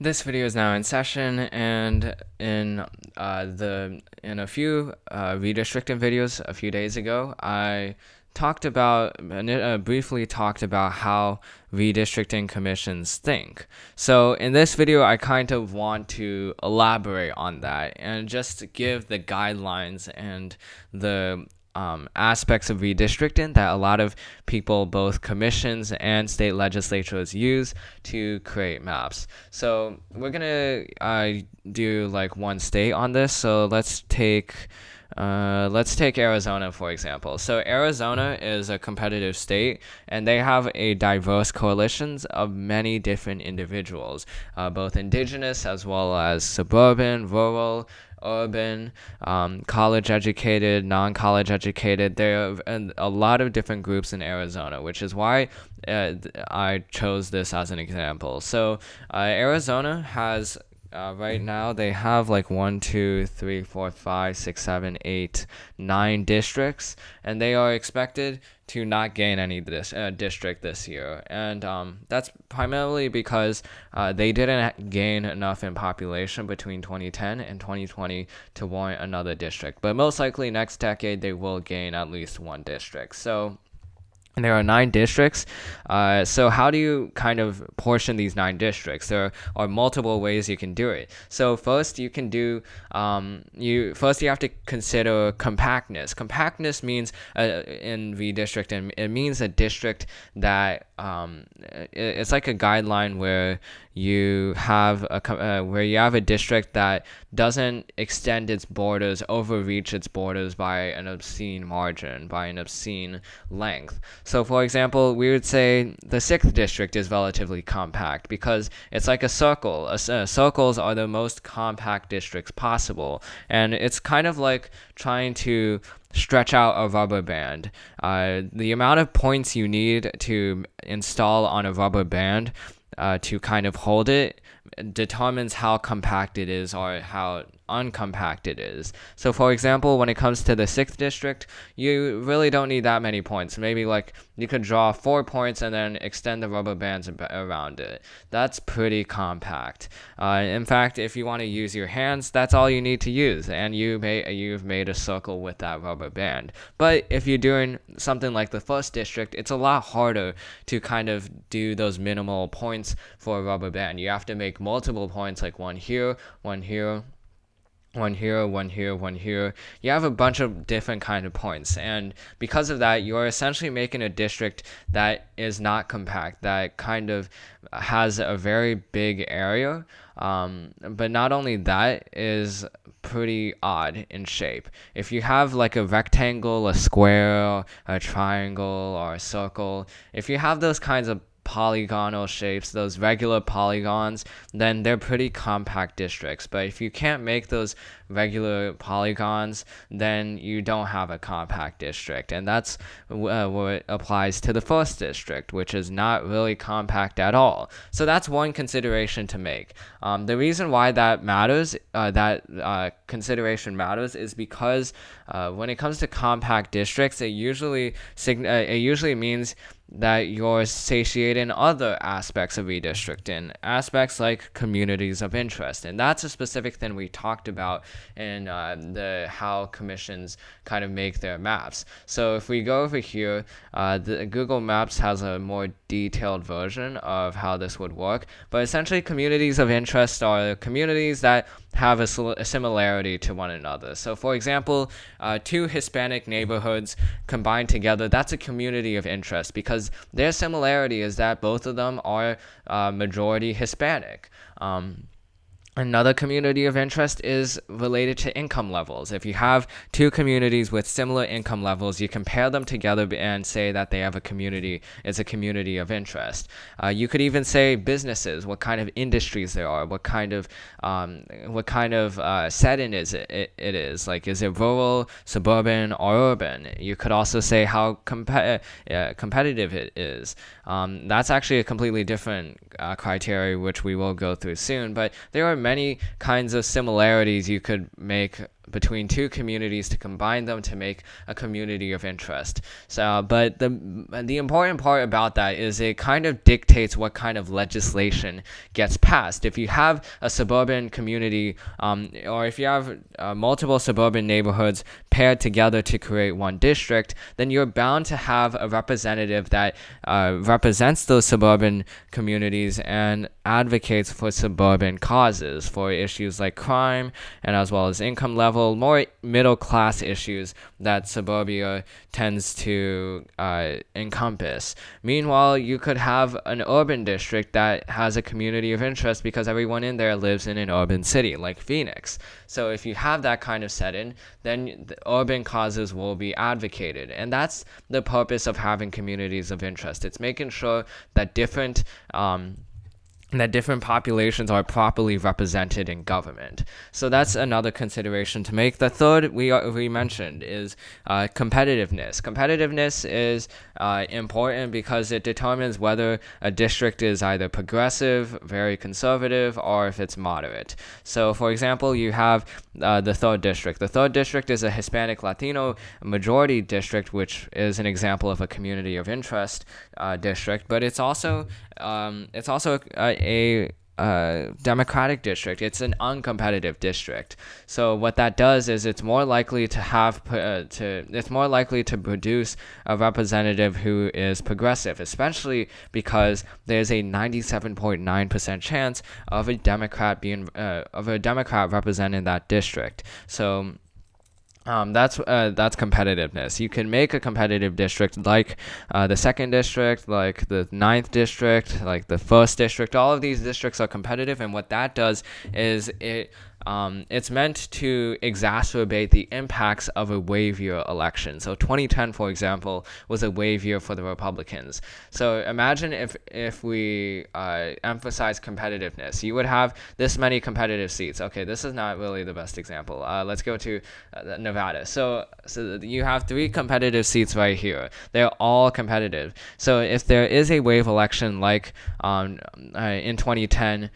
This video is now in session, and in a few redistricting videos a few days ago, I briefly talked about how redistricting commissions think. So in this video, I kind of want to elaborate on that and just give the guidelines and the aspects of redistricting that a lot of people, both commissions and state legislatures, use to create maps. So we're gonna do like one state on this. So let's take Arizona, for example. So Arizona is a competitive state, and they have a diverse coalitions of many different individuals, both indigenous as well as suburban, rural, urban, college educated, non-college educated. There are a lot of different groups in Arizona, which is why I chose this as an example. So Arizona has right now they have like 1, 2, 3, 4, 5, 6, 7, 8, 9 districts, and they are expected to not gain any district this year, and that's primarily because they didn't gain enough in population between 2010 and 2020 to warrant another district. But most likely next decade they will gain at least one district. So there are 9 districts. So how do you kind of portion these 9 districts? There are multiple ways you can do it. So first you can do you have to consider compactness. Compactness means in redistricting, it means a district that it's like a guideline where you have a district that doesn't extend its borders, overreach its borders by an obscene margin, by an obscene length. So, for example, we would say the 6th district is relatively compact because it's like a circle. Circles are the most compact districts possible, and it's kind of like trying to stretch out a rubber band. The amount of points you need to install on a rubber band to kind of hold it determines how compact it is or how uncompact it is. So for example, when it comes to the 6th district, you really don't need that many points. Maybe like you could draw 4 points and then extend the rubber bands around it. That's pretty compact. In fact, if you want to use your hands, that's all you need to use, and you've made a circle with that rubber band. But if you're doing something like the 1st district, it's a lot harder to kind of do those minimal points for a rubber band. You have to make multiple points, like one here, one here, one here, one here, one here. You have a bunch of different kind of points, and because of that, you're essentially making a district that is not compact, that kind of has a very big area, but not only that, is pretty odd in shape. If you have like a rectangle, a square, a triangle, or a circle, if you have those kinds of polygonal shapes, those regular polygons, then they're pretty compact districts. But if you can't make those regular polygons, then you don't have a compact district. And that's what applies to the 1st district, which is not really compact at all. So that's one consideration to make. The reason why that matters, consideration matters, is because when it comes to compact districts, it usually means that you're satiating other aspects of redistricting, aspects like communities of interest. And that's a specific thing we talked about in how commissions kind of make their maps. So if we go over here, the Google Maps has a more detailed version of how this would work. But essentially, communities of interest are communities that have a similarity to one another. So for example, 2 Hispanic neighborhoods combined together, that's a community of interest because their similarity is that both of them are majority Hispanic. Another community of interest is related to income levels. If you have 2 communities with similar income levels, you compare them together and say that they have a community. It's a community of interest. You could even say businesses, what kind of industries there are, what kind of setting is it is. Like, is it rural, suburban, or urban? You could also say how competitive it is. That's actually a completely different criteria, which we will go through soon. But there are many kinds of similarities you could make between two communities to combine them to make a community of interest. So, but the important part about that is it kind of dictates what kind of legislation gets passed. If you have a suburban community, or if you have multiple suburban neighborhoods paired together to create one district, then you're bound to have a representative that represents those suburban communities and advocates for suburban causes, for issues like crime and as well as income level, more middle class issues that suburbia tends to encompass. Meanwhile, you could have an urban district that has a community of interest because everyone in there lives in an urban city like Phoenix. So if you have that kind of setting, then the urban causes will be advocated. And that's the purpose of having communities of interest. It's making sure that different populations are properly represented in government. So that's another consideration to make. The third we mentioned is competitiveness. Competitiveness is important because it determines whether a district is either progressive, very conservative, or if it's moderate. So, for example, you have the third district. The third district is a Hispanic Latino majority district, which is an example of a community of interest district, but it's also a Democratic district. It's an uncompetitive district. So what that does is it's more likely to produce a representative who is progressive, especially because there's a 97.9% chance of a Democrat representing that district. So that's competitiveness. You can make a competitive district like the second district, like the ninth district, like the first district. All of these districts are competitive, and what that does is it's meant to exacerbate the impacts of a wave year election. So 2010, for example, was a wave year for the Republicans. So imagine if we emphasize competitiveness. You would have this many competitive seats. Okay, this is not really the best example. Let's go to Nevada. So you have 3 competitive seats right here. They're all competitive. So if there is a wave election like in 2010,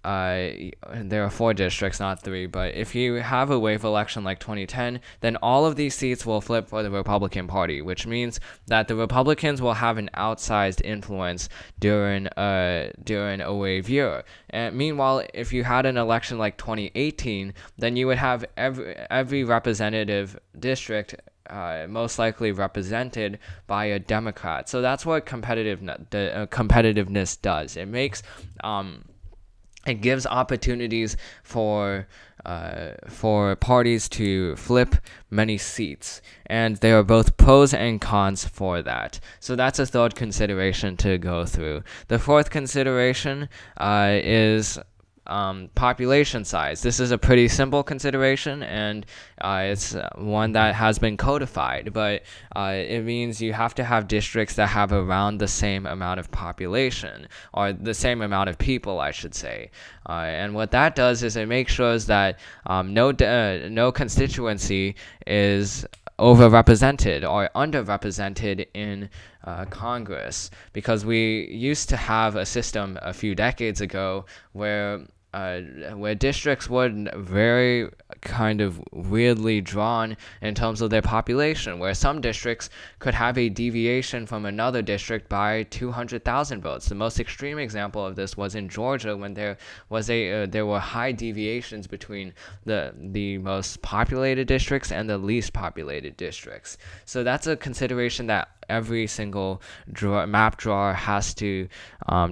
there are 4 districts, not 3, but if you have a wave election like 2010, then all of these seats will flip for the Republican Party, which means that the Republicans will have an outsized influence during a wave year. And meanwhile, if you had an election like 2018, then you would have every representative district most likely represented by a Democrat. So that's what competitiveness does. It makes it gives opportunities for parties to flip many seats, and there are both pros and cons for that. So that's a third consideration to go through. The fourth consideration is population size. This is a pretty simple consideration, and it's one that has been codified, but it means you have to have districts that have around the same amount of population, or the same amount of people, I should say. And what that does is it makes sure that no constituency is overrepresented or underrepresented in Congress, because we used to have a system a few decades ago where districts were very kind of weirdly drawn in terms of their population, where some districts could have a deviation from another district by 200,000 votes. The most extreme example of this was in Georgia, when there were high deviations between the most populated districts and the least populated districts. So that's a consideration that every single map drawer has to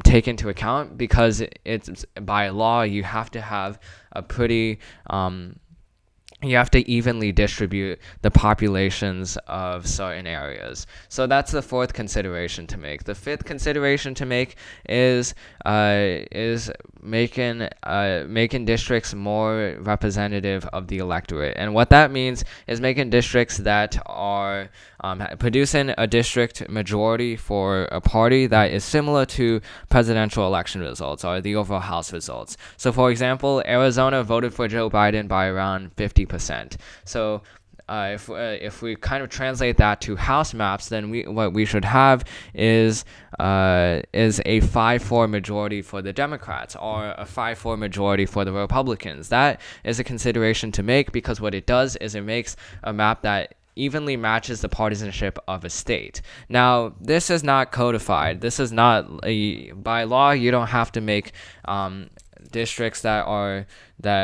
take into account, because it's by law you have to have a pretty you have to evenly distribute the populations of certain areas. So that's the fourth consideration to make. The fifth consideration to make is making districts more representative of the electorate. And what that means is making districts that are producing a district majority for a party that is similar to presidential election results or the overall House results. So, for example, Arizona voted for Joe Biden by around 50%. So if we kind of translate that to House maps, then what we should have is a 5-4 majority for the Democrats or a 5-4 majority for the Republicans. That is a consideration to make, because what it does is it makes a map that evenly matches the partisanship of a state. Now, this is not codified. This is not by law. You don't have to make districts that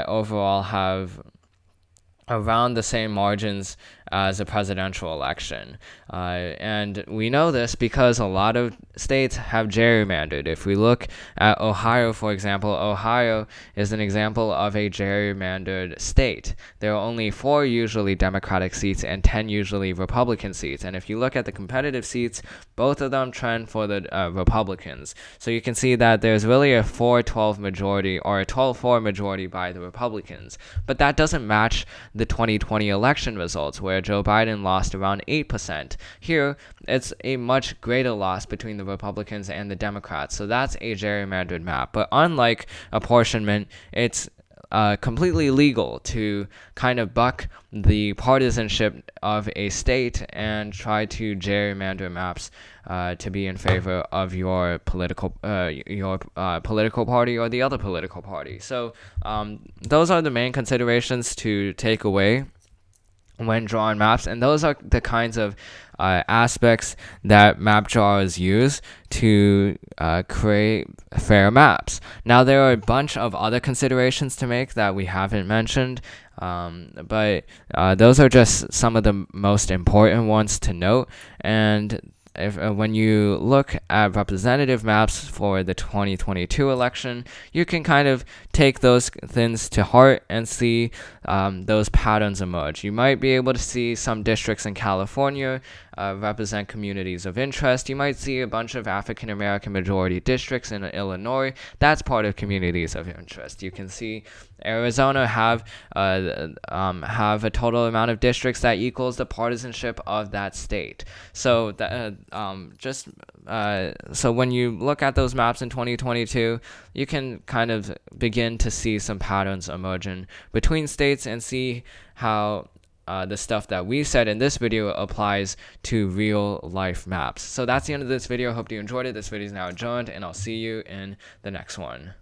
overall have around the same margins as a presidential election. And we know this because a lot of states have gerrymandered. If we look at Ohio, for example, Ohio is an example of a gerrymandered state. There are only 4 usually Democratic seats and 10 usually Republican seats. And if you look at the competitive seats, both of them trend for the Republicans. So you can see that there's really a 4-12 majority or a 12-4 majority by the Republicans. But that doesn't match the 2020 election results, where Joe Biden lost around 8%. Here, it's a much greater loss between the Republicans and the Democrats. So that's a gerrymandered map. But unlike apportionment, it's completely legal to kind of buck the partisanship of a state and try to gerrymander maps to be in favor of your political party or the other political party. So those are the main considerations to take away when drawing maps, and those are the kinds of aspects that map drawers use to create fair maps. Now, there are a bunch of other considerations to make that we haven't mentioned, but those are just some of the most important ones to note. And when you look at representative maps for the 2022 election, you can kind of take those things to heart and see those patterns emerge. You might be able to see some districts in California represent communities of interest. You might see a bunch of African American majority districts in Illinois. That's part of communities of interest. You can see Arizona have a total amount of districts that equals the partisanship of that state. So so when you look at those maps in 2022, you can kind of begin to see some patterns emerging between states and see how the stuff that we said in this video applies to real life maps. So that's the end of this video. Hope you enjoyed it. This video is now adjourned, and I'll see you in the next one.